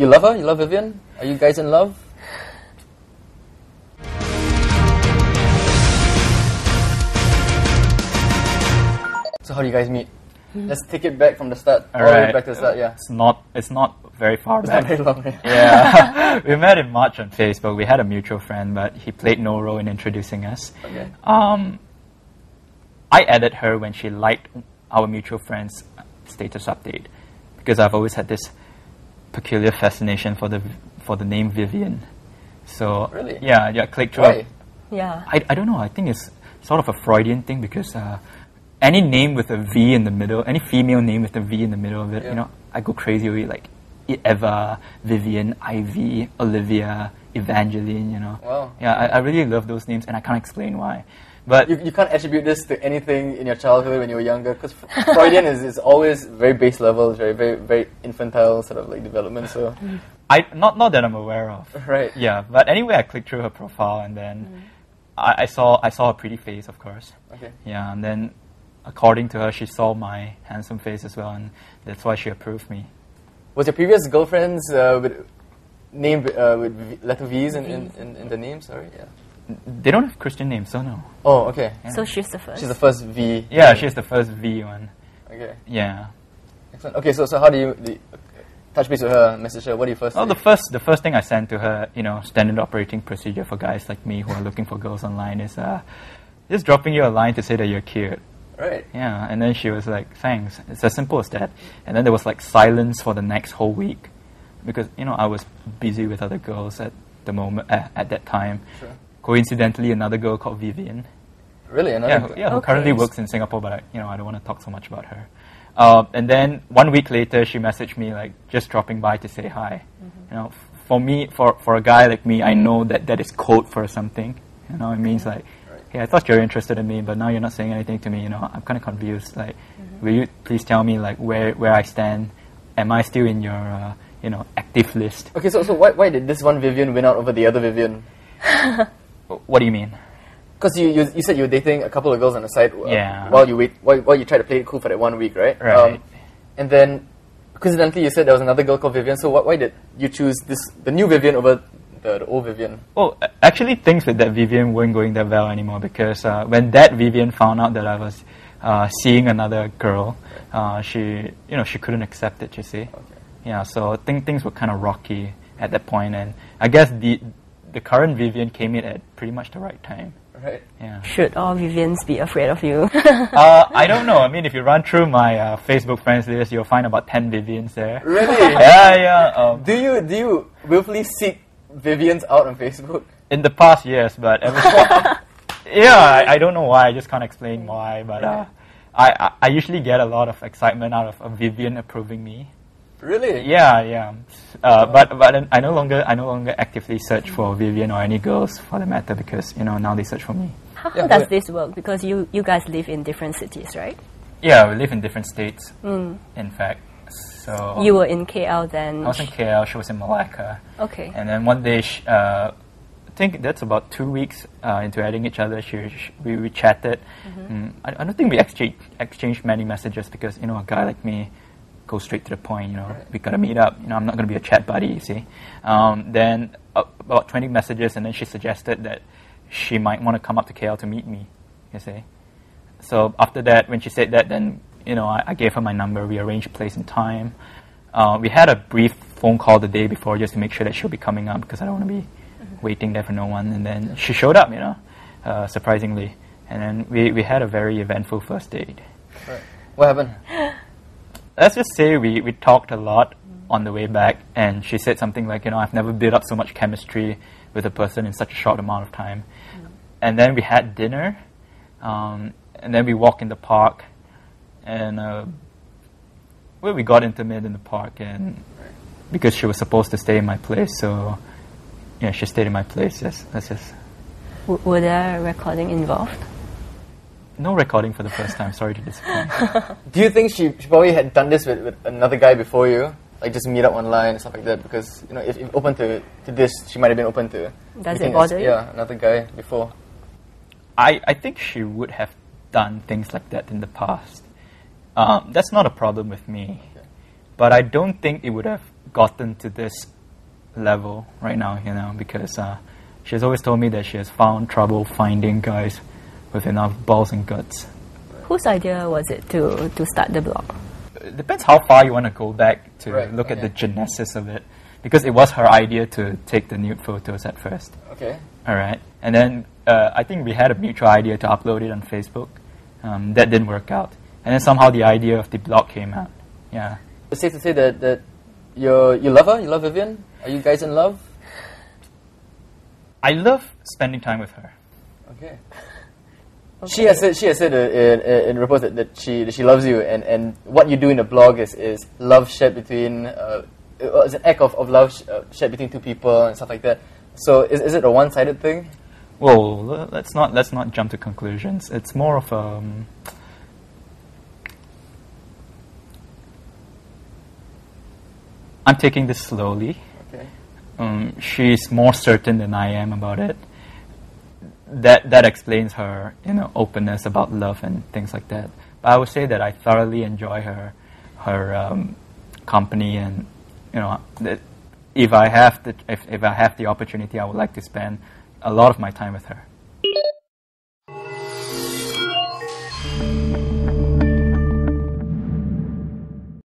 You love her? You love Vivian? Are you guys in love? So how do you guys meet? Let's take it back from the start. All the way back to the start, yeah. It's not very far back. It's not very long, yeah. We met in March on Facebook. We had a mutual friend, but he played no role in introducing us. Okay. I added her when she liked our mutual friend's status update, because I've always had this peculiar fascination for the name Vivian. So really? Yeah, clicked through. Why? Yeah. I don't know. I think it's sort of a Freudian thing, because any name with a V in the middle, any female name with a V in the middle of it, you know, I go crazy with it, like Eva, Vivian, Ivy, Olivia, Evangeline, you know. Wow. Yeah, I really love those names, and I can't explain why. But you can't attribute this to anything in your childhood when you were younger, because Freudian is always very base level, very infantile sort of like development. So not that I'm aware of. Right. Yeah, but anyway, I clicked through her profile, and then I saw a pretty face, of course. Okay. Yeah, and then according to her, she saw my handsome face as well, and that's why she approved me. Was your previous girlfriends with letter V's in the name? Sorry, yeah. They don't have Christian names, so no. Oh, okay. Yeah. So she's the first. She's the first V. Yeah, she's the first V one. Okay. Yeah. Excellent. Okay, so how do you touch base with her, message her? What do you first? Oh, the first thing I sent to her, you know, standard operating procedure for guys like me who are looking for girls online is just dropping you a line to say that you're cute. Right. Yeah, and then she was like, thanks. It's as simple as that. And then there was like silence for the next whole week, because, you know, I was busy with other girls at the moment, at that time. Sure. Coincidentally, another girl called Vivian. Really? Who currently works in Singapore, but I don't want to talk so much about her. And then 1 week later, she messaged me like just dropping by to say hi. You know, for a guy like me, I know that is code for something. You know, it means like, hey, I thought you were interested in me, but now you're not saying anything to me. You know, I'm kind of confused. Like, will you please tell me like where I stand? Am I still in your active list? Okay, so why did this one Vivian win out over the other Vivian? What do you mean? Because you said you were dating a couple of girls on the side while you tried to play it cool for that 1 week, right? Right. And then coincidentally you said there was another girl called Vivian. So why did you choose the new Vivian over the old Vivian? Well, actually, things with that Vivian weren't going that well anymore, because when that Vivian found out that I was seeing another girl, she couldn't accept it. You see, yeah. So things were kind of rocky at that point, and I guess the current Vivian came in at pretty much the right time. Right. Yeah. Should all Vivians be afraid of you? I don't know. I mean, if you run through my Facebook friends list, you'll find about 10 Vivians there. Really? Yeah. Do you willfully seek Vivians out on Facebook? In the past, yes, but I don't know why. I just can't explain why. But I usually get a lot of excitement out of a Vivian approving me. Really? Yeah. But I no longer actively search for Vivian or any girls for the matter, because now they search for me. How does this work? Because you guys live in different cities, right? Yeah, we live in different states. In fact, so you were in KL then. I was in KL. She was in Malacca. Okay. And then one day, I think that's about 2 weeks into adding each other. We chatted. I don't think we exchanged many messages, because a guy like me go straight to the point. We gotta meet up. I'm not gonna be a chat buddy, you see. Then about 20 messages, and then she suggested that she might want to come up to KL to meet me, you see. So after that, when she said that, then I gave her my number. We arranged place and time. We had a brief phone call the day before just to make sure that she'll be coming up, because I don't want to be waiting there for no one. And then she showed up, surprisingly. And then we had a very eventful first date. Right. What happened? Let's just say we talked a lot on the way back, and she said something like, I've never built up so much chemistry with a person in such a short amount of time. And then we had dinner, and then we walked in the park, and we got intimate in the park, and because she was supposed to stay in my place, so yeah, she stayed in my place. Yes, that's just. Were there recording involved? No recording for the first time. Sorry to disappoint. Do you think she probably had done this with another guy before you? Like just meet up online and stuff like that? Because, if open to this, she might have been open to... Does it bother you? Yeah, another guy before. I think she would have done things like that in the past. That's not a problem with me. Okay. But I don't think it would have gotten to this level right now, because she's always told me that she has found trouble finding guys with enough balls and guts. Whose idea was it to start the blog? It depends how far you want to go back to look at the genesis of it, because it was her idea to take the nude photos at first. Okay. All right. And then I think we had a mutual idea to upload it on Facebook. That didn't work out. And then somehow the idea of the blog came out. Yeah. It's safe to say that you love her? You love Vivian? Are you guys in love? I love spending time with her. Okay. She has said in reports that she loves you, and what you do in the blog is love shared between it's an act of love shared between two people and stuff like that. So is it a one-sided thing? Well, let's not jump to conclusions. It's more of I'm taking this slowly. Okay. She's more certain than I am about it. That explains her, openness about love and things like that. But I would say that I thoroughly enjoy her company, and if I have the opportunity, I would like to spend a lot of my time with her.